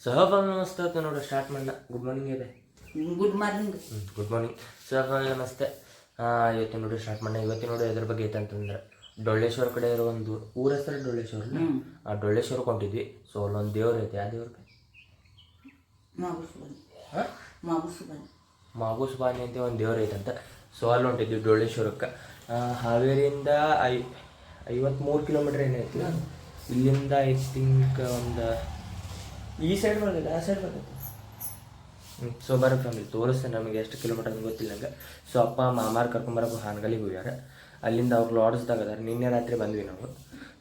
ನಮಸ್ತೆ ನೋಡ್ರಿ ಸ್ಟಾರ್ಟ್ ಮಾಡ ಗುಡ್ ಮಾರ್ನಿಂಗ್ ಇದೆ. Good morning. ಗುಡ್ ಮಾರ್ನಿಂಗ್ ನಮಸ್ತೆ. ಇವತ್ತು ನೋಡಿ ಸ್ಟಾರ್ಟ್ ಮಾಡಿ. ಇವತ್ತು ನೋಡಿ ಅದ್ರ ಬಗ್ಗೆ ಐತೆ ಅಂತಂದ್ರೆ ಡೊಳ್ಳೇಶ್ವರ ಕಡೆ ಇರೋ ಒಂದು ಊರ ಹೆಸರು ಡೊಳ್ಳೇಶ್ವರ. ಆ ಡೊಳ್ಳೇಶ್ವರಕ್ಕೆ ಹೊಂಟಿದ್ವಿ. ಸೊ ಅಲ್ಲೊಂದು ದೇವ್ರು ಐತೆ. ಯಾವ ದೇವ್ರ? ಮಾಗುಸುಬಾನಿ ಅಂತ ಒಂದು ದೇವ್ರು ಐತಂತ. ಸೊ ಅಲ್ಲಿ ಹೊಂಟಿದ್ವಿ ಡೊಳ್ಳೇಶ್ವರಕ್ಕೆ. ಹಾವೇರಿಯಿಂದ 53 ಕಿಲೋಮೀಟ್ರ್ ಏನೈತಿ. ಇಲ್ಲಿಂದ ಐ ಥಿಂಕ್ ಒಂದು ಈ ಸೈಡ್ ಬರ್ತೈತೆ, ಆ ಸೈಡ್ ಬರ್ತೈತೆ. ಸೊ ಬರೋ ಫ್ಯಾಮಿಲಿ ತೋರಿಸ್ತೇನೆ. ನಮಗೆ ಎಷ್ಟು ಕಿಲೋಮೀಟರ್ ಅಂತ ಗೊತ್ತಿಲ್ಲ ನಂಗೆ. ಸೊ ಅಪ್ಪ ಮಾಮಾರು ಕರ್ಕೊಂಬರಕ್ಕೆ ಹಾನಗಲ್ಲಿಗೆ ಹೋಗ್ಯಾರ. ಅಲ್ಲಿಂದ ಅವ್ರು ಲಾಡ್ಜ್ದಾಗ ಅದಾರ. ನಿನ್ನೆ ರಾತ್ರಿ ಬಂದ್ವಿ ನಾವು.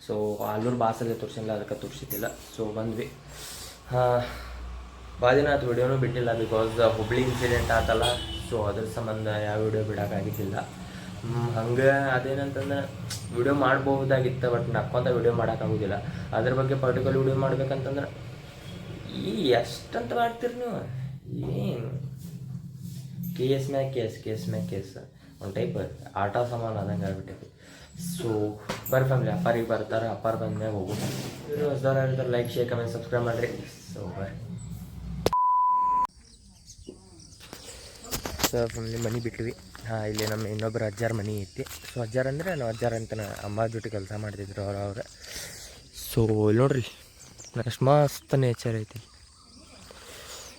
ಸೊ ಆಲೂರು ಬಾಸಲ್ಲೇ ತೋರಿಸಿಲ್ಲ, ಅದಕ್ಕೆ ತೋರಿಸಿದ್ದಿಲ್ಲ. ಸೊ ಬಂದ್ವಿ. ಭಾಳ ದಿನ ಆಯ್ತು ವಿಡಿಯೋನೂ ಬಿಟ್ಟಿಲ್ಲ. ಬಿಕಾಸ್ ಹುಬ್ಳಿ ಇನ್ಸಿಡೆಂಟ್ ಆತಲ್ಲ. ಸೊ ಅದ್ರ ಸಂಬಂಧ ಯಾವ ವಿಡಿಯೋ ಬಿಡೋಕ್ಕಾಗಿದ್ದಿಲ್ಲ. ಹಂಗೆ ಅದೇನಂತಂದ್ರೆ ವಿಡಿಯೋ ಮಾಡ್ಬೋದಾಗಿತ್ತು, ಬಟ್ ನಕ್ಕೊಂತ ವಿಡಿಯೋ ಮಾಡೋಕ್ಕಾಗೋದಿಲ್ಲ. ಅದ್ರ ಬಗ್ಗೆ ಪರ್ಟಿಕ್ಯುಲರ್ ವಿಡಿಯೋ ಮಾಡ್ಬೇಕಂತಂದ್ರೆ ಎಷ್ಟಂತ ಮಾಡ್ತೀರಿ ನೀವು? ಏನು ಕೇಸ್ ಮ್ಯಾಗ ಕೇಸ್ ಒಂದು ಟೈಪ್ ಆಟ ಸಾಮಾನು ಆದಂಗೆ ಆಗ್ಬಿಟ್ಟೈತಿ. ಸೊ ಬರ್ರಿ ಫ್ಯಾಮಿಲಿ, ಅಪ್ಪಾರಿಗೆ ಬರ್ತಾರೆ. ಅಪ್ಪಾರು ಬಂದ್ಮ್ಯಾಗ ಹೋಗೋದು. ಹೊಸದವ್ರು ಇರ್ತಾರೆ, ಲೈಕ್ ಶೇರ್ ಕಮೆಂಟ್ ಸಬ್ಸ್ಕ್ರೈಬ್ ಮಾಡಿರಿ. ಸೊ ಬರ್ರಿ. ಸೊ ಫ್ಯಾಮಿಲಿ ಮನೆ ಬಿಟ್ವಿ. ಇಲ್ಲಿ ನಮ್ಮ ಇನ್ನೊಬ್ಬರು ಅಜ್ಜಾರ ಮನೆ ಐತಿ. ಸೊ ಅಜ್ಜಾರ ಅಂದರೆ ನಾವು ಅಜ್ಜಾರ ಅಂತ ಅಮ್ಮ ಜೊತೆ ಕೆಲಸ ಮಾಡ್ತಿದ್ರು ಅವ್ರು. ಸೊ ಇಲ್ಲಿ ನೋಡ್ರಿ ಅಷ್ಟು ಮಸ್ತ್ ನೇಚರ್ ಐತಿ.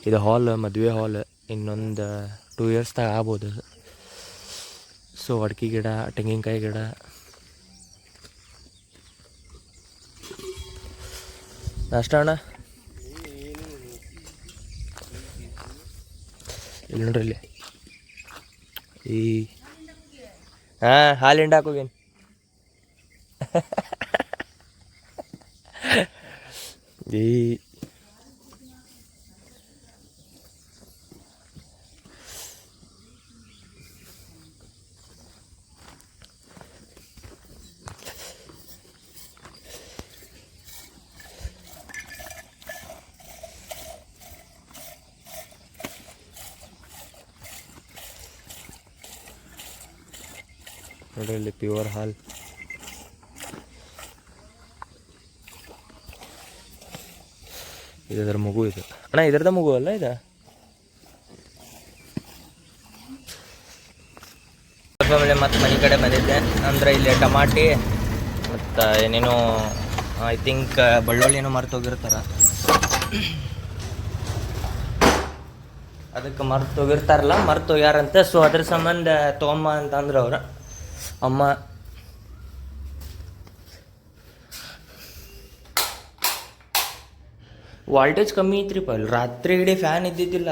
ಇದು ಹಾಲ್, ಮದುವೆ ಹಾಲ್. ಇನ್ನೊಂದು 2 ಇಯರ್ಸ್ದಾಗ ಆಗ್ಬೋದು. ಸೊ ಅಡಿಕೆ ಗಿಡ, ತೆಂಗಿನಕಾಯಿ ಗಿಡ. ಅಷ್ಟ ಅಣ್ಣ ಇಲ್ಲಿ ನೋಡ್ರಿ ಇಲ್ಲಿ ಹಾಲು ಹಿಂಡಾಕ್ ಹೋಗೇನು. ನೋಡ್ರಿ ಇಲ್ಲಿ ಪ್ಯೂರ್ ಹಾಲ್. ಇದರ ಮಗು ಇದು ಅಣ್ಣ, ಇದರದ ಮಗು ಅಲ್ಲ ಇದು. ಮತ್ತು ಮನೆ ಕಡೆ ಬಂದಿದ್ದೆ. ಅಂದರೆ ಇಲ್ಲಿ ಟಮಾಟಿ ಮತ್ತು ಏನೇನೋ ಐ ಥಿಂಕ್ ಬೆಳ್ಳುಳ್ಳಿನೂ ಮರ್ತೋಗಿರ್ತಾರ. ಅದಕ್ಕೆ ಮರ್ತೋಗಿರ್ತಾರಲ್ಲ, ಮರ್ತೋಗ್ಯಾರಂತೆ. ಸೊ ಅದ್ರ ಸಂಬಂಧ ತೊಗೊಂಬ ಅಂತಂದ್ರೆ ಅವ್ರ ಅಮ್ಮ. ವಾಲ್ಟೇಜ್ ಕಮ್ಮಿ ಐತ್ರಿಪ್ಪ. ಇಲ್ಲಿ ರಾತ್ರಿ ಇಡೀ ಫ್ಯಾನ್ ಇದ್ದಿದ್ದಿಲ್ಲ.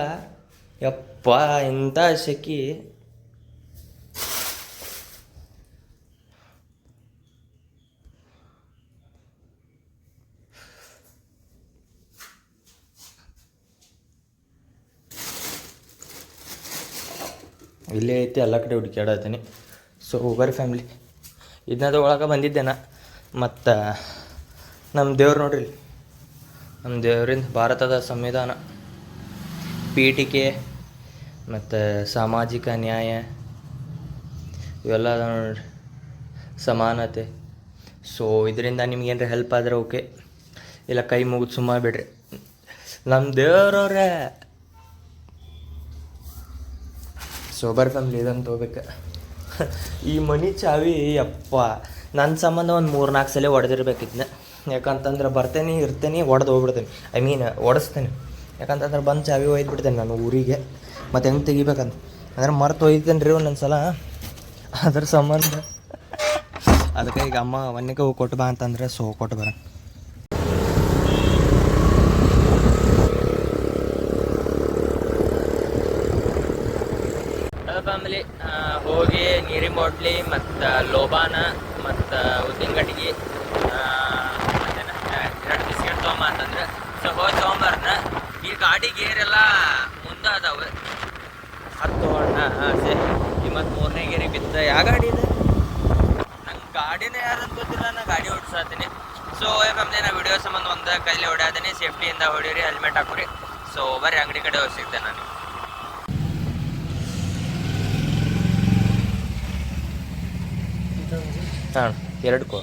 ಯಪ್ಪ ಎಂಥ ಸೆಖಿ. ಇಲ್ಲೇ ಐತಿ, ಎಲ್ಲ ಕಡೆ ಹುಡುಕ್ಯಾಡತ್ತೀನಿ. ಸೊ ಬರ್ರಿ ಫ್ಯಾಮಿಲಿ, ಇದನ್ನ ಒಳಗೆ ಬಂದಿದ್ದೇನ. ಮತ್ತು ನಮ್ಮ ದೇವ್ರು ನೋಡ್ರಿ, ನಮ್ಮ ದೇವರಿಂದ ಭಾರತದ ಸಂವಿಧಾನ, ಪೀಠಿಕೆ ಮತ್ತು ಸಾಮಾಜಿಕ ನ್ಯಾಯ ಇವೆಲ್ಲ ನೋಡ್ರಿ, ಸಮಾನತೆ. ಸೊ ಇದರಿಂದ ನಿಮ್ಗೇನ್ರ ಹೆಲ್ಪ್ ಆದರೆ ಓಕೆ, ಇಲ್ಲ ಕೈ ಮುಗಿದು ಸುಮ್ಮ ಬಿಡ್ರಿ. ನಮ್ಮ ದೇವ್ರವ್ರೆ. ಸೊ ಬರ್ರಿ ಫ್ಯಾಮಿಲಿ, ಇದನ್ನು ತೊಗೋಬೇಕು. ಈ ಮನೆ ಚಾವಿ ಅಪ್ಪ ನನ್ನ ಸಂಬಂಧ ಒಂದು 3-4 ಸಲ ಹೊಡೆದಿರ್ಬೇಕಿದ್ನ. ಯಾಕಂತಂದ್ರೆ ಬರ್ತೇನೆ, ಇರ್ತೇನೆ, ಒಡೆದು ಹೋಗ್ಬಿಡ್ತೇನೆ. I mean ಓಡಿಸ್ತೇನೆ. ಯಾಕಂತಂದ್ರೆ ಬಂದು ಚಾವಿ ಒಯ್ದು ಬಿಡ್ತೇನೆ ನಾನು ಊರಿಗೆ. ಮತ್ತು ಹೆಂಗೆ ತೆಗಿಬೇಕಂತ ಅಂದ್ರೆ ಮರ್ತು ಒಯ್ತೇನೆ ರೀ ಒಂದೊಂದು ಸಲ. ಅದ್ರ ಸಂಬಂಧ ಅದಕ್ಕೆ ಈಗ ಅಮ್ಮ ಒನ್ನಿಗೆ ಹೋಗಿ ಕೊಟ್ಟು ಬಾ ಅಂತಂದರೆ ಸೊ ಕೊಟ್ಟು ಬರ. ಫ್ಯಾಮಿಲಿ ಹೋಗಿ ನೀರಿನ ಬಾಟ್ಲಿ ಮತ್ತು ಲೋಬಾನ ಮತ್ತು ಉದ್ದಿನಗಡ್ಡಿಗೆ 2 ಬಿಸ್ಕೆಟ್ ತೊಗೊಂಬ ಅಂತಂದ್ರೆ. ಸೊ ಹೋಗಿ ತೊಗೊಂಬರ್ನ. ಈ ಗಾಡಿ ಗೇರೆಲ್ಲ ಮುಂದೆ ಅದಾವೆ. ಹತ್ತು ಅಣ್ಣ ಈ ಮತ್ತು 3ನೇ ಗೇರಿಗೆ ಬಿದ್ದ. ಯಾವ ಗಾಡಿ ಇದೆ? ನಂಗೆ ಗಾಡಿನೇ ಯಾರಂತ ಗೊತ್ತಿಲ್ಲ, ನಾನು ಗಾಡಿ ಓಡಿಸ್ತೀನಿ. ಸೊ ಫ್ಯಾಮಿಲಿ, ನಾ ವಿಡಿಯೋ ಸಂಬಂಧ ಒಂದು ಕೈಲಿ ಹೊಡ್ಯಾತೀನಿ. ಸೇಫ್ಟಿಯಿಂದ ಹೊಡೀರಿ, ಹೆಲ್ಮೆಟ್ ಹಾಕೋರಿ. ಸೊ ಬರ್ರಿ ಅಂಗಡಿ ಕಡೆ ಹೋಗಿ ಸಿಗ್ತೇನೆ ನಾನು. ಹಾಂ 2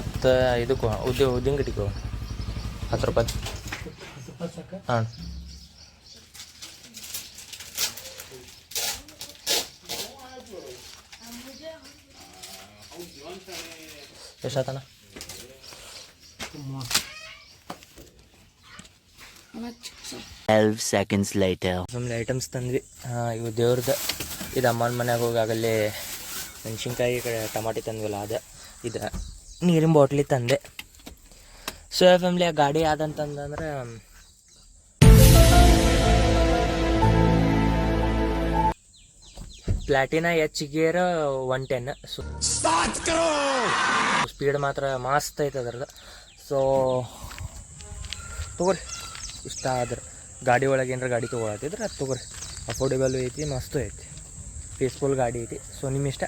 ಮತ್ತು ಇದಕ್ಕೂ ಉದ್ದಿನ ಗಡ್ಡಿಗೂ 10 ರೂಪಾಯಿ. ಹಾಂ ಎಷ್ಟಾತಣ್ಣ? 12 seconds later. ನಮ್ಮಲ್ಲಿ ಐಟಮ್ಸ್ ತಂದ್ವಿ. ಇವು ದೇವ್ರದ್ದು. ಇದು ಅಮ್ಮನ ಮನ್ಯಾಗ ಹೋಗಿ ಆಗಲೇ ಮೆಣಸಿನ್ಕಾಯಿ ಟಮಾಟಿ ತಂದ್ವಲ್ಲ ಇದು ನೀರಿನ ಬಾಟ್ಲಿ ತಂದೆ. ಸೊ ಫ್ಯಾಮ್ಲಿ ಆ ಗಾಡಿ ಯಾವ್ದಂತಂದ್ರೆ Platina H gear 110. So speed ಮಾತ್ರ ಮಸ್ತ್ ಐತೆ ಅದ್ರದ್ದು. ಸೊ ತೊಗೊರಿ, ಇಷ್ಟ ಆದ್ರೆ ಗಾಡಿ ಒಳಗೆ ಏನಾರ ಗಾಡಿ ತೊಗೊಳತ್ತಿದ್ರೆ ಅದು ತೊಗೊರಿ. ಅಫೋರ್ಡೆಬಲ್ ಐತಿ, ಮಸ್ತು ಐತಿ, ಪೀಸ್ಫುಲ್ ಗಾಡಿ ಐತಿ. ಸೊ ನಿಮ್ಮ ಇಷ್ಟ.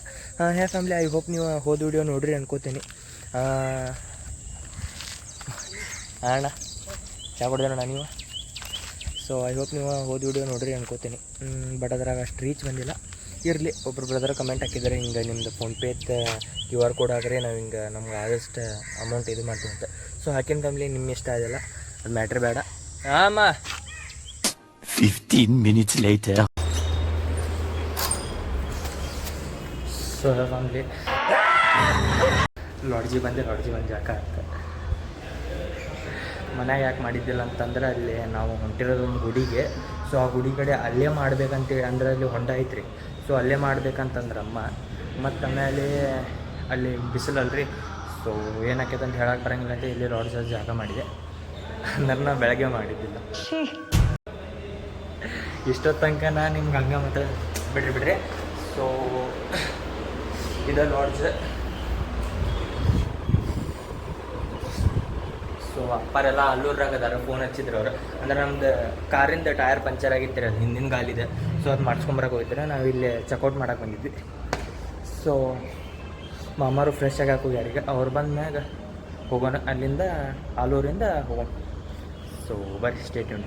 ಹೇ ಫ್ಯಾಮ್ಲಿ, ಐ ಹೋಪ್ ನೀವು ಹೋದ ವಿಡಿಯೋ ನೋಡ್ರಿ ಅನ್ಕೋತೀನಿ. ಅಣ್ಣ ಚಾ ಕೊಡ್ದೇನಣ್ಣ ನೀವು? ಸೊ ಐ ಹೋಪ್ ನೀವು ಹೋದ ವಿಡಿಯೋ ನೋಡ್ರಿ ಅನ್ಕೋತೀನಿ. ಬಟ್ ಅದ್ರಾಗ ಅಷ್ಟು ರೀಚ್ ಬಂದಿಲ್ಲ. ಇರಲಿ, ಒಬ್ಬರು ಬ್ರದರ್ ಕಮೆಂಟ್ ಹಾಕಿದ್ದಾರೆ, ಹಿಂಗೆ ನಿಮ್ಮದು ಫೋನ್ಪೇ QR ಕೋಡ್ ಹಾಕ್ರೆ ನಾವು ಹಿಂಗೆ ನಮ್ಗೆ ಆದಷ್ಟು ಅಮೌಂಟ್ ಇದು ಮಾಡ್ತೀವಿ ಅಂತ. ಸೊ ಹಾಕಿನ ಫ್ಯಾಮ್ಲಿ ನಿಮ್ಮ ಇಷ್ಟ ಅದೆಲ್ಲ, ಅದು ಮ್ಯಾಟ್ರ್ ಬೇಡ. ಹಾಂ 15 minutes later. So family Lodgy ಬಂದೆ ಯಾಕೆ ಅಂತ ಮನ್ಯಾಗ ಯಾಕೆ ಮಾಡಿದ್ದಿಲ್ಲ ಅಂತಂದ್ರೆ ಅಲ್ಲಿ ನಾವು ಹೊಂಟಿರೋದು ಒಂದು ಗುಡಿಗೆ. ಸೊ ಆ ಗುಡಿ ಕಡೆ ಅಲ್ಲೇ ಮಾಡ್ಬೇಕಂತೇಳಿ, ಅಂದ್ರೆ ಅಲ್ಲಿ ಹೊಂಡ ಐತ್ರಿ. ಸೊ ಅಲ್ಲೇ ಮಾಡ್ಬೇಕಂತಂದ್ರೆ ಅಮ್ಮ, ಮತ್ತು ಆಮೇಲೆ ಅಲ್ಲಿ ಬಿಸಿಲಲ್ರಿ. ಸೊ ಏನಾಕೈತೆ ಅಂತ ಹೇಳಕ್ಕೆ ಬರೋಂಗಿಲ್ಲ ಅಂತ ಇಲ್ಲಿ ಲಾಡ್ಜ್ ಜಾಗ ಮಾಡಿದೆ. ಅಂದ್ರೆ ನಾ ಬೆಳಗ್ಗೆ ಮಾಡಿದ್ದಿಲ್ಲ. ಇಷ್ಟೊತ್ತು ತನಕ ನಾನು ನಿಮ್ಗೆ ಹಂಗೆ ಮತ್ತು ಬಿಡ್ರಿ. ಸೊ ಇದು ಲಾಡ್ಜ್. ಸೊ ಅಪ್ಪರೆಲ್ಲ ಅಲ್ಲೂರಾಗ ಅದಾರ. ಫೋನ್ ಹಚ್ಚಿದ್ರು ಅವ್ರು. ಅಂದ್ರೆ ನಮ್ದು ಕಾರಿಂದ ಟೈರ್ ಪಂಚರ್ ಆಗಿತ್ತು, ಅದು ಹಿಂದಿನ ಗಾಲಿದೆ. ಸೊ ಅದು ಮಾಡಿಸ್ಕೊಂಬರಕ್ಕೆ ಹೋಗಿದ್ರೆ ನಾವು ಇಲ್ಲಿ ಚೆಕ್ಔಟ್ ಮಾಡಕ್ಕೆ ಬಂದಿದ್ವಿ. ಸೊ ಮಾಮಾರು ಫ್ರೆಶ್ ಆಗಿ ಹೋಗ್ಯಾರೀಗ. ಅವ್ರು ಬಂದ ಮ್ಯಾಗ ಹೋಗೋಣ, ಅಲ್ಲಿಂದ ಆಲೂರಿಂದ ಹೋಗೋಣ. ಸೊ ಬರ್ರಿ, ಸ್ಟೇ ಟ್ಯೂನ್.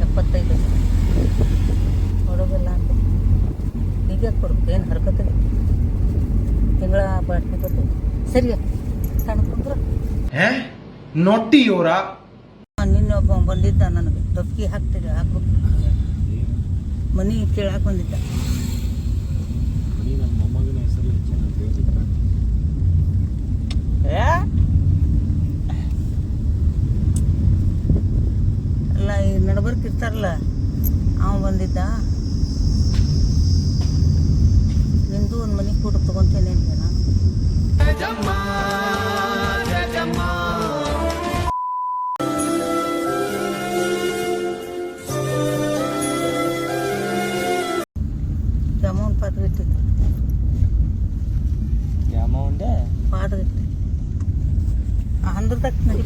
75 ಹೊರಗೆಲ್ಲ ಅಂತ ಈಗ ಕೊಡ್ಬೇಕು. ಏನು ಹರ್ಕತ್ತಲ್ಲ, ತಿಂಗಳ ಬಾಟ್ಲಿ ಬರ್ತದೆ. ಸರಿ ತಣ್ಕೊಂಡ್ರೆ ನೋಟಿ ಇವರ ನಿನ್ನೆ ಒಬ್ಬ ಬಂದಿದ್ದ, ನನಗೆ ಟೊಪ್ಪಿಗೆ ಹಾಕ್ಬೇಕು ಮನೆ ಕೇಳಕ್ಕೆ ಬಂದಿದ್ದ. ಅಲ್ಲ, ಈ ನಡ್ಬರ್ಕ್ ಇರ್ತಾರಲ್ಲ, ಅವ ಬಂದಿದ್ದ. ನಿಂದು ಒಂದು ಮನೆ ಕೂಡ ತೊಗೊತೇನೆ ಅಂದೆ ನಾನು. ಜಾಮೂನ್ ಪಾತ್ರೆ ಇಟ್ಟಿತ್ತು, ಜಾಮೂನ್ ಪಾತ್ರೆ ಇಟ್ಟು ಅಂದ್ರದಾಗ ನಡಿ.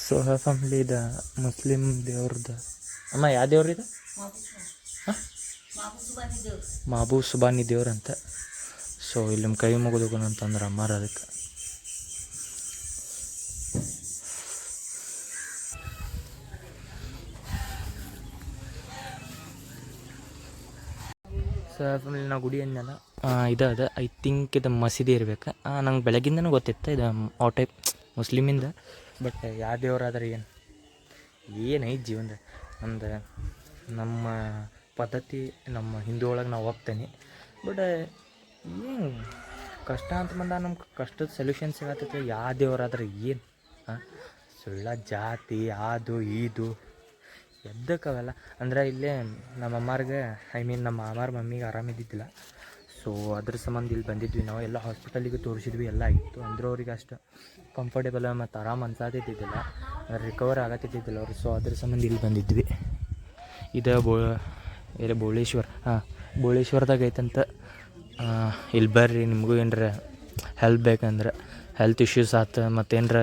ಸೊ ಫ್ಯಾಮಿಲಿ ಇದು ಮುಸ್ಲಿಮ್ ದೇವ್ರದ್ದು. ಅಮ್ಮ ಯಾವ ದೇವ್ರಿದು? ಹಾಂ, ಮಾಬೂ ಸುಬಾನಿ ದೇವ್ರಂತ. ಸೊ ಇಲ್ಲಿ ನಮ್ಮ ಕೈ ಮುಗಿದೋಗೋಣ ಅಂತಂದ್ರೆ ಅಮ್ಮಾರ ಅದಕ್ಕೆ. ಸೊ ಫ್ಯಾಮಿಲಿ ನಾವು ಗುಡಿ ಅಂದಲ್ಲ, ಇದು ಐ ಥಿಂಕ್ ಇದು ಮಸೀದಿ ಇರ್ಬೇಕು. ನಂಗೆ ಬೆಳಗ್ಗಿಂದನೂ ಗೊತ್ತಿತ್ತು ಇದು ಆ ಟೈಪ್ ಮುಸ್ಲಿಮಿಂದ. ಬಟ್ ಯಾವ ದೇವರಾದ್ರೆ ಏನೈತೆ ಜೀವನದ ನಮ್ದು, ನಮ್ಮ ಪದ್ಧತಿ ನಮ್ಮ ಹಿಂದೂ ಒಳಗೆ ನಾವು ಹೋಗ್ತೇನೆ. ಬಟ್ ಏನು ಕಷ್ಟ ಅಂತ ಬಂದ ನಮ್ಗೆ ಕಷ್ಟದ ಸೊಲ್ಯೂಷನ್ ಸಿಗತ್ತೈತೆ. ಯಾವ ದೇವರಾದ್ರೆ ಏನು ಸುಳ್ಳ ಜಾತಿ ಅದು ಇದು ಎದ್ದಕ್ಕವೆಲ್ಲ. ಅಂದ್ರೆ ಇಲ್ಲೇ ನಮ್ಮ ಅಮ್ಮಾರ್ಗೆ ನಮ್ಮ ಮಾಮಾರ ಮಮ್ಮಿಗೆ ಆರಾಮಿದ್ದಿದ್ದಿಲ್ಲ. ಸೊ ಅದ್ರ ಸಂಬಂಧ ಇಲ್ಲಿ ಬಂದಿದ್ವಿ ನಾವು. ಎಲ್ಲ ಹಾಸ್ಪಿಟಲಿಗೆ ತೋರಿಸಿದ್ವಿ, ಎಲ್ಲ ಇತ್ತು. ಅಂದ್ರೆ ಅವ್ರಿಗೆ ಅಷ್ಟು ಕಂಫರ್ಟೇಬಲ್ ಮತ್ತು ಆರಾಮ್ ಅನ್ಸಾತಿದ್ದಿದ್ದಿಲ್ಲ, ರಿಕವರ್ ಆಗತ್ತಿದ್ದಿದ್ದಿಲ್ಲ ಅವ್ರು. ಸೊ ಅದ್ರ ಸಂಬಂಧ ಇಲ್ಲಿ ಬಂದಿದ್ವಿ. ಇದು ಬೋಳೇಶ್ವರ. ಬೋಳೇಶ್ವರದಾಗ ಐತಂತ. ಇಲ್ಲಿ ಬರ್ರಿ, ನಿಮಗೂ ಏನರ ಹೆಲ್ಪ್ ಬೇಕಂದ್ರೆ, ಹೆಲ್ತ್ ಇಶ್ಯೂಸ್ ಆಯ್ತು ಮತ್ತು ಏನರ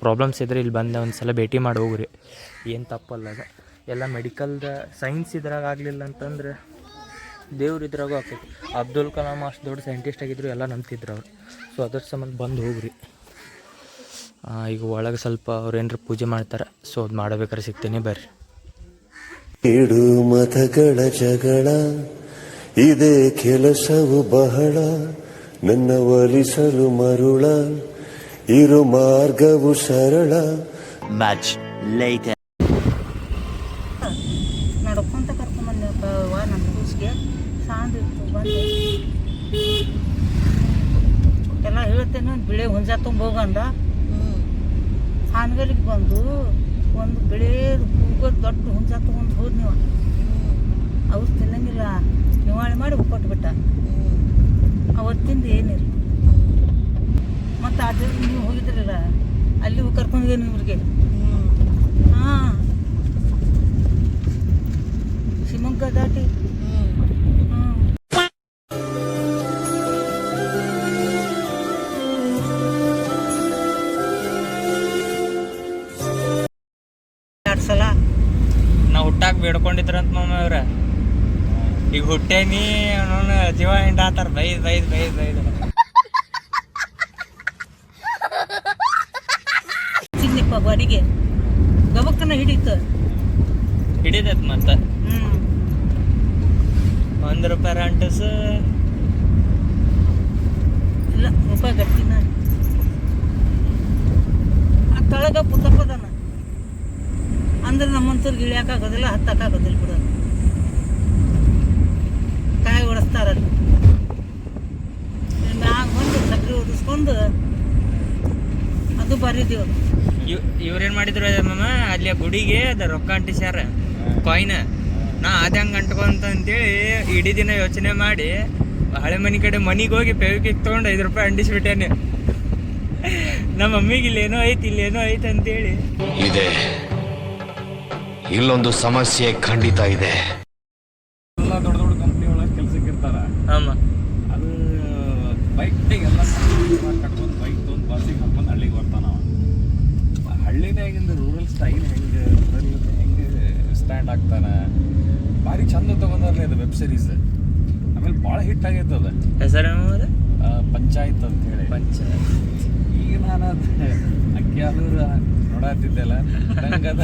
ಪ್ರಾಬ್ಲಮ್ಸ್ ಇದ್ರೆ ಇಲ್ಲಿ ಬಂದು ಒಂದು ಸಲ ಭೇಟಿ ಮಾಡಿ ಹೋಗ್ರಿ. ಏನು ತಪ್ಪಲ್ಲ ಅದು. ಎಲ್ಲ ಮೆಡಿಕಲ್ದ ಸೈನ್ಸ್ ಇದ್ರಾಗ ಆಗಲಿಲ್ಲ ಅಂತಂದ್ರೆ ದೇವ್ರು ಇದ್ರಾಗೂ ಆಗ್ತೈತಿ. ಅಬ್ದುಲ್ ಕಲಾಂ ಅಷ್ಟು ದೊಡ್ಡ ಸೈಂಟಿಸ್ಟ್ ಆಗಿದ್ರು, ಎಲ್ಲ ನಂಬ್ತಿದ್ರು ಅವ್ರು. ಸೊ ಅದ್ರ ಸಂಬಂಧ ಬಂದು ಹೋಗ್ರಿ. ಈಗ ಒಳಗೆ ಸ್ವಲ್ಪ ಅವ್ರು ಏನಾರ ಪೂಜೆ ಮಾಡ್ತಾರೆ. ಸೊ ಅದು ಮಾಡಬೇಕಾದ್ರೆ ಸಿಗ್ತೇನೆ ಬರ್ರಿ. ಏಳು ಮತಗಳ ಜಗಳ ಇದೇ ಕೆಲಸವು ಬಹಳ, ನನ್ನ ಒಲಿಸಲು ಮರುಳ ಇರು ಮಾರ್ಗವು ಸರಳ. Much later. ನಡ್ಕೊಂತ ಕರ್ಕೊಂಬಂದಪ್ಪ ನಮ್ಮ ಕೂಸಿಗೆ ಸಾಂದ್ ಇತ್ತು ಬಂದು ಎಲ್ಲ ಹೇಳ್ತೇನೆ. ಬಿಳೆ ಹುಂಜ ತುಂಬ ಹೋಗಂದ ಹಾನಗಲಿಗೆ ಬಂದು ಒಂದು ಬಿಳೇದು ಕೂಗೋದು ದೊಡ್ಡ ಹುಂಜ ತೊಗೊಂಡು ಹೋದ್ ನೀವು. ಅವ್ರು ತಿನ್ನಂಗಿಲ್ಲ, ನಿವಾಳಿ ಮಾಡಿ ಕೊಟ್ಬಿಟ್ಟ. ಅವತ್ತಿಂದ ಏನಿಲ್ಲ. ಮತ್ತು ಅದೇ ನೀವು ಹೋಗಿದ್ರಲ್ಲ ಅಲ್ಲಿ ಕರ್ಕೊಂಡಿದ್ದೀನಿ ಇವ್ರಿಗೆ. ಹಾಂ, ಶಿವಮೊಗ್ಗ ದಾಟಿ. ಹಾಂ, 2 ಸಲ ನಾವು ಹುಟ್ಟಾಕ ಬೇಡ್ಕೊಂಡಿದ್ರಂತ ಮಮ್ಮಿ ಅವ್ರ. ಈಗ ಹುಟ್ಟೇನಿ ಅವನು ಜೀವ ಹಿಂಡಾತಾರ. ಬೈದ್ ಚಿನ್ನಪ್ಪ ಬಾಡಿಗೆ ಗಬಕ್ಕನ ಹಿಡೀತು. ಹಿಡಿದತ್ ಮತ್ತ ₹1 ರಂಟಸ್ ಇಲ್ಲ ರೂಪಾಯಿ ಗಟ್ಟಿನ ಆ ತಳಗ ಪುತ್ತಪ್ಪದನ ಅಂದ್ರೆ ನಮ್ಮಂತವ್ರಿಗೆ ಇಳಿಯಾಕಾಗೋದಿಲ್ಲ, ಹತ್ತಕ್ಕಾಗೋದಿಲ್ಲ ಬಿಡು. ಕಾಯಿ ಹೊಡೆಸ್ತಾರಲ್ಲಿ ಮ್ಯಾಗ ಬಂದು ಸಕ್ರೆ ಹೊದಿಸ್ಕೊಂಡು ಅದು ಬರೀದೇವು. ಇವ್ರೇನ್ ಮಾಡಿದ್ರು ಮಮ್ಮ ಅಲ್ಲಿ ಆ ಗುಡಿಗೆ ಅದ ರೊಕ್ಕ ಅಂಟಿಸ್ಯಾರ ಕಾಯಿನ್. ನಾ ಅದ ಹಂಗೆ ಅಂಟ್ಕೊಂತ ಅಂತೇಳಿ ಇಡೀ ದಿನ ಯೋಚನೆ ಮಾಡಿ ಹಳೆ ಮನೆ ಕಡೆ ಮನಿಗೆ ಹೋಗಿ ಪೆವಿಕಿಗೆ ತೊಗೊಂಡು ₹5 ಅಂಟಿಸ್ಬಿಟ್ಟೇನೆ. ನಮ್ಮ ಮಮ್ಮಿಗೆ ಇಲ್ಲೇನೋ ಐತಿ ಅಂತೇಳಿ. ಇದೆ ಇಲ್ಲೊಂದು ಸಮಸ್ಯೆ ಖಂಡಿತ ಇದೆ. ಎಲ್ಲ ದೊಡ್ಡ ದೊಡ್ಡ ಕಂಪ್ನಿ ಒಳಗೆ ಕೆಲ್ಸಕ್ಕೆ ಇರ್ತಾರ. ಆಮ ಅದು ಬೈಕ್ ಎಲ್ಲ ಕಟ್ಕೊಂಡು ಬೈಕ್ ತೊಗೊಂಡು ಬಸ್ಸಿಗೆ ಹಾಕೊಂಡು ಹಳ್ಳಿಗೆ ಬರ್ತಾನ. ಹಳ್ಳಿನಾಗಿಂದ ರೂರಲ್ ಸ್ಟೈಲ್ ಹೆಂಗೆ ಸ್ಟ್ಯಾಂಡ್ ಆಗ್ತಾನ. ಭಾರಿ ಚಂದ ತಗೊಂಡಾರ್ಲಿ ಅದು ವೆಬ್ ಸೀರೀಸ್. ಆಮೇಲೆ ಭಾಳ ಹಿಟ್ ಆಗೈತೆ ಅದು. ಹೆಸರು ಪಂಚಾಯತ್ ಅಂತ ಹೇಳಿ. ಈಗ ನಾನು ಅದು ಅಕ್ಕಿಯಾಲೂರು ನೋಡತ್ತಿದ್ದೆಲ್ಲ ನಂಗದ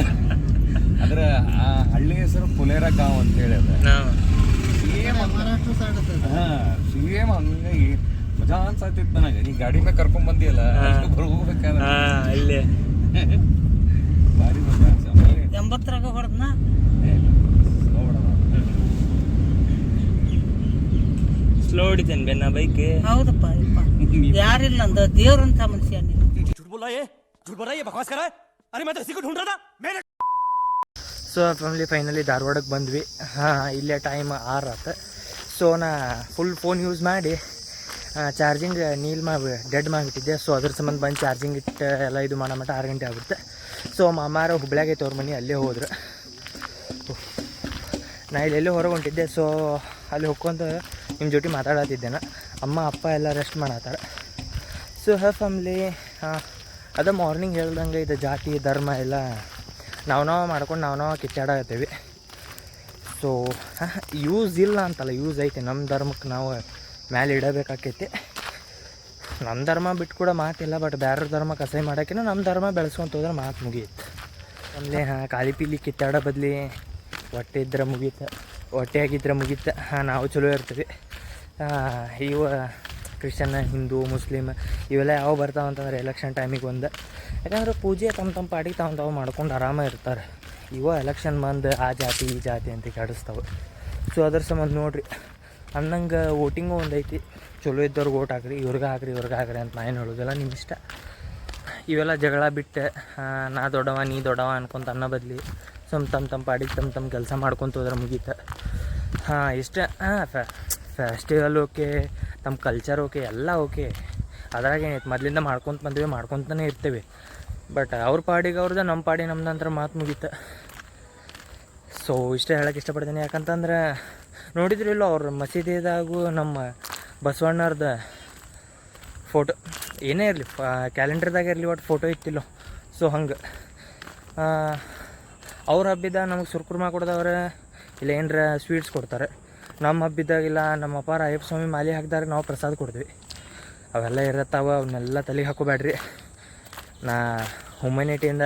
ಅದ್ರ ಆ ಹಳ್ಳಿ ಹೆಸರು ಪುಲೇರ ಗಾಂವ್ ಅಂತ ಹೇಳಿ ಅದ. ಸೇಮ್ ಹಂಗಾಗಿ ಮಜಾ ಅನ್ಸಾತಿತ್ತು ನನಗೆ. ನೀ ಗಾಡಿ ಮೇಲೆ ಕರ್ಕೊಂಡ್ ಬಂದಿಯಲ್ಲ ಹೋಗ್ಬೇಕಾದ್ರೆ ಅಲ್ಲೇ ಭಾರಿ ಮಜಾ ಅನ್ಸ. 80ರಾಗ ಹೊಡೆದ್ನ ಸ್ಲೋ ಹೊಡಿತೇನೆ ಬೆನ್ನ ಬೈಕ್. ಹೌದಪ್ಪ ಇಪ್ಪ ಯಾರಿಲ್ಲ ಅಂದ ದೇವ್ರಂತ ಮನುಷ್ಯ ನೀವು. ಸೊ ಫ್ಯಾಮಿಲಿ ಫೈನಲಿ ಧಾರವಾಡಕ್ಕೆ ಬಂದ್ವಿ. ಇಲ್ಲೇ ಟೈಮ್ 6 ಆತು. ಸೊ ನಾ ಫುಲ್ ಫೋನ್ ಯೂಸ್ ಮಾಡಿ ಚಾರ್ಜಿಂಗ್ ಡೆಡ್ ಮಾಡಿಬಿಟ್ಟಿದ್ದೆ. ಸೊ ಅದ್ರ ಸಂಬಂಧ ಬಂದು ಚಾರ್ಜಿಂಗ್ ಇಟ್ಟು ಎಲ್ಲ ಇದು ಮಾಡೋ ಮಟ್ಟ 6 ಗಂಟೆ ಆಗುತ್ತೆ. ಸೊ ಮಾಮಾರ ಹುಬ್ಳ್ಯಾಗ ಐತೆ ಅವ್ರ ಮನೆ, ಅಲ್ಲೇ ಹೋದ್ರು. ನಾ ಇಲ್ಲೆಲ್ಲೇ ಹೊರಗೆ ಹೊಂಟಿದ್ದೆ. ಸೊ ಅಲ್ಲಿ ಹೋಗ್ಕೊಂತ ನಿಮ್ಮ ಜೊತೆ ಮಾತಾಡತ್ತಿದ್ದೇನೆ. ಅಮ್ಮ ಅಪ್ಪ ಎಲ್ಲ ರೆಸ್ಟ್ ಮಾಡತ್ತಾರ. ಸೊ ಫ್ಯಾಮಿಲಿ ಅದ ಮಾರ್ನಿಂಗ್ ಹೇಳ್ದಂಗೆ ಇದು ಜಾತಿ ಧರ್ಮ ಎಲ್ಲ ನಾವು ಮಾಡ್ಕೊಂಡು ನಾವು ಕಿತ್ತಾಡತ್ತೀವಿ. ಸೊ ಯೂಸ್ ಇಲ್ಲ ಅಂತಲ್ಲ, ಯೂಸ್ ಐತೆ. ನಮ್ಮ ಧರ್ಮಕ್ಕೆ ನಾವು ಮೇಲೆ ಇಡಬೇಕಾಕೈತಿ. ನಮ್ಮ ಧರ್ಮ ಬಿಟ್ಟು ಕೂಡ ಮಾತಿಲ್ಲ. ಬಟ್ ಬೇರೆ ಧರ್ಮಕ್ಕೆ ಅಸಹ್ಯ ಮಾಡೋಕ್ಕಿಂತ ನಮ್ಮ ಧರ್ಮ ಬೆಳೆಸ್ಕೊಂತ ಹೋದ್ರೆ ಮಾತು ಮುಗಿಯುತ್ತೆ. ಆಮೇಲೆ ಖಾಲಿ ಪೀಲಿ ಕಿತ್ತಾಡೋ ಬದಲಿ ಹೊಟ್ಟೆ ಇದ್ರೆ ಮುಗೀತು, ಹೊಟ್ಟೆಯಾಗಿದ್ದರೆ ಮುಗೀತು. ನಾವು ಚಲೋ ಇರ್ತೀವಿ. ಇವ ಕ್ರಿಶ್ಚನ್, ಹಿಂದೂ, ಮುಸ್ಲಿಮ್ ಇವೆಲ್ಲ ಯಾವ ಬರ್ತಾವೆ ಅಂತಂದ್ರೆ ಎಲೆಕ್ಷನ್ ಟೈಮಿಗೆ ಒಂದು. ಯಾಕಂದ್ರೆ ಪೂಜೆ ತಮ್ಮ ಪಾಡಿಗೆ ತಾವು ಮಾಡ್ಕೊಂಡು ಆರಾಮ ಇರ್ತಾರೆ. ಇವ ಎಲೆಕ್ಷನ್ ಬಂದು ಆ ಜಾತಿ ಈ ಜಾತಿ ಅಂತ ಕೆಡಿಸ್ತಾವೆ. ಸೊ ಅದ್ರ ಸಂಬಂಧ ನೋಡಿರಿ ಅನ್ನಂಗೆ ವೋಟಿಂಗು ಒಂದು ಐತಿ. ಚಲೋ ಇದ್ದವ್ರಿಗೆ ಓಟ್ ಹಾಕ್ರಿ, ಇವ್ರಿಗೆ ಹಾಕ್ರಿ ಅಂತ ನಾನು ಹೇಳೋದಿಲ್ಲ, ನಿಮ್ಮ ಇಷ್ಟ. ಇವೆಲ್ಲ ಜಗಳ ಬಿಟ್ಟು ನಾ ದೊಡ್ಡವ ನೀ ದೊಡ್ಡವ ಅನ್ಕೊಂತ ಅನ್ನೋ ಬದಲಿ ತಮ್ಮ ಪಾಡಿಗೆ ತಮ್ಮ ಕೆಲಸ ಮಾಡ್ಕೊತ ಹೋದ್ರೆ ಮುಗೀತು. ಇಷ್ಟೇ. ಫೆಸ್ಟಿವಲ್ ಓಕೆ, ನಮ್ಮ ಕಲ್ಚರ್ ಓಕೆ, ಎಲ್ಲ ಓಕೆ. ಅದ್ರಾಗ ಏನೈತೆ, ಮೊದಲಿಂದ ಮಾಡ್ಕೊತಾನೆ ಇರ್ತೇವೆ. ಬಟ್ ಅವ್ರ ಪಾಡಿಗೆ ಅವ್ರದ್ದು, ನಮ್ಮ ಪಾಡಿಗೆ ನಮ್ದಂತ್ರ ಮಾತು ಮುಗೀತು. ಸೊ ಇಷ್ಟೇ ಹೇಳೋಕ್ಕೆ ಇಷ್ಟಪಡ್ತೀನಿ. ಯಾಕಂತಂದ್ರೆ ನೋಡಿದ್ರಿಲ್ಲೋ ಅವ್ರ ಮಸೀದಿದಾಗೂ ನಮ್ಮ ಬಸವಣ್ಣವ್ರದ್ದು ಫೋಟೋ ಏನೇ ಇರಲಿ, ಕ್ಯಾಲೆಂಡರ್ದಾಗ ಇರಲಿ, ಒಟ್ಟು ಫೋಟೋ ಇತ್ತಿಲ್ಲೋ. ಸೊ ಹಂಗೆ ಅವ್ರ ಹಬ್ಬಿದ ನಮಗೆ ಸುರ್ಕುರ್ಮಾ ಕೊಡ್ದವ್ರೆ, ಇಲ್ಲ ಏನರ ಸ್ವೀಟ್ಸ್ ಕೊಡ್ತಾರೆ. ನಮ್ಮ ಹಬ್ಬಿದ್ದಾಗಿಲ್ಲ ನಮ್ಮ ಅಪ್ಪಾರ ಅಯ್ಯಪ್ಪ ಸ್ವಾಮಿ ಮಾಲೆ ಹಾಕಿದಾಗ ನಾವು ಪ್ರಸಾದ ಕೊಡ್ತೀವಿ. ಅವೆಲ್ಲ ಇರತ್ತಾವ, ಅವನ್ನೆಲ್ಲ ತಲೆಗೆ ಹಾಕೋಬೇಡ್ರಿ. ನಾ ಹ್ಯುಮ್ಯಾನಿಟಿಯಿಂದ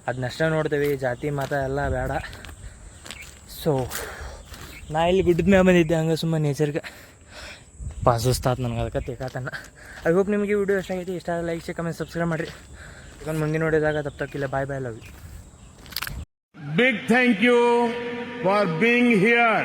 ಅದನ್ನಷ್ಟೇ ನೋಡ್ತೀವಿ, ಜಾತಿ ಮತ ಎಲ್ಲ ಬೇಡ. ಸೊ ನಾ ಇಲ್ಲಿ ಗುಡ್ಡದ ಮ್ಯಾಗ ಬಂದಿದ್ದೆ, ಹಂಗೆ ಸುಮ್ಮನೆ ನೇಚರ್ಗೆ ಸುಸ್ತಾತ್ ನನಗೆ, ಅದಕ್ಕೆ ತೇಕಾತನ. ಐ ಹೋಪ್ ನಿಮಗೆ ವಿಡಿಯೋ ಇಷ್ಟ ಆಗೈತಿ. ಇಷ್ಟ ಲೈಕ್ ಶೇರ್ ಕಮೆಂಟ್ ಸಬ್ಸ್ಕ್ರೈಬ್ ಮಾಡಿರಿ. ಈಗ ಮುಂದೆ ನೋಡಿದಾಗ ತಪ್ಪಿಲ್ಲ. Bye bye, love you. Big thank you for being here.